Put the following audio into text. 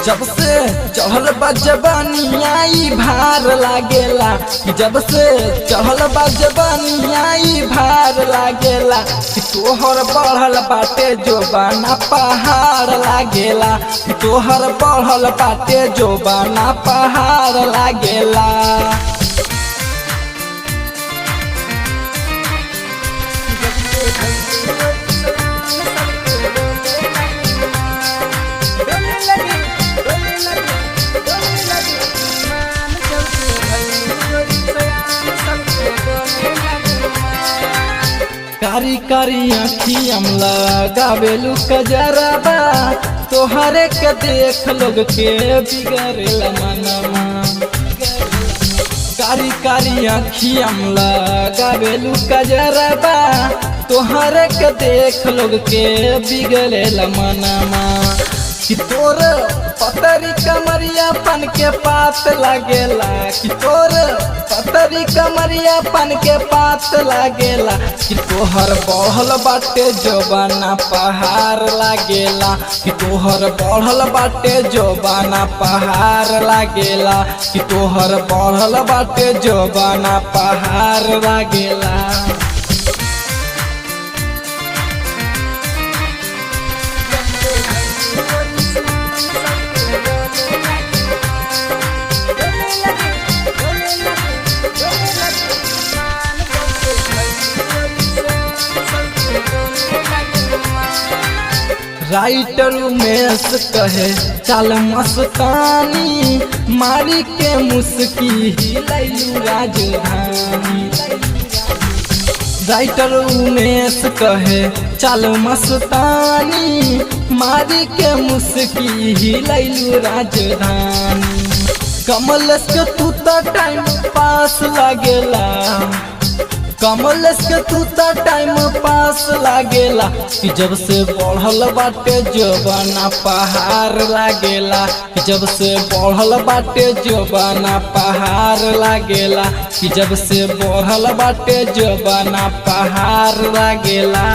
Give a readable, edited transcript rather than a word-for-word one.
जब से चढ़ल बा जवानिया ई भार लागेला, जब से चढ़ल बा जवानिया ई भार लागेला। तोहर बढ़ल बाटे जोबाना पहाड़ लागेला, तोहर बढ़ल बाटे जोबाना पहाड़ लागेला। कारी कारी आँखियम लगावेलू कजरबा, तोहरे के देख लोग के बिगड़ेला मनमा। कारी कारी आँखियम लगावेलू कजरबा, तोहरे के देख लोग के बिगड़ेला मनमा। कि तोर पतरी कमरिया पन के पात लागेला, कि तोर पतरी कमरिया पन के पात लागेला। कि तोहर बढ़ल बाटे जोबाना पहाड़ लागेला, कि तोहर बढ़ल बाटे जोबाना पहाड़ लागेला, कि तोहर बढ़ल बाटे जोबाना पहाड़ लागेला। राइटर उमेश कहे चल मस्तानी, मारी के मुस्की हिलैलू राजधानी। राइटर उमेश कहे चल मस्तानी, मारी के मुस्की हिलैलू राजधानी। कमलेश के तू तो टाइम पास लागेला, कमलेश के तू तो टाइम पास लागेला। कि जब से बढ़ल बाटे जोबाना पहाड़ लागेला, कि जब से बढ़ल बाटे जोबाना पहाड़ लागेला, कि जब से बढ़ल बाटे जोबाना पहाड़ लागेला।